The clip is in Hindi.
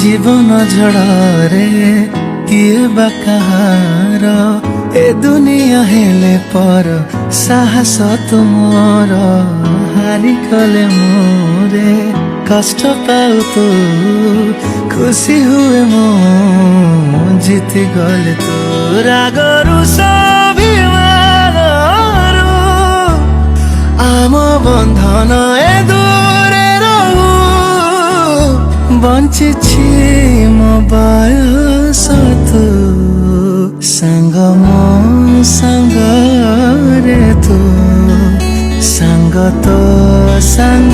जीवन झड़े किए बा कहार ए दुनिया हेले पर साहस तुमर हारी गले मोरे कष्ट पाऊ तू खुशी हुए मो जीति गले तू रागरु स्वाभिमानरु आम बंधन ए दूरे रहू बंचिछि मो बयस तू संग मो संगरे तू संग तो संग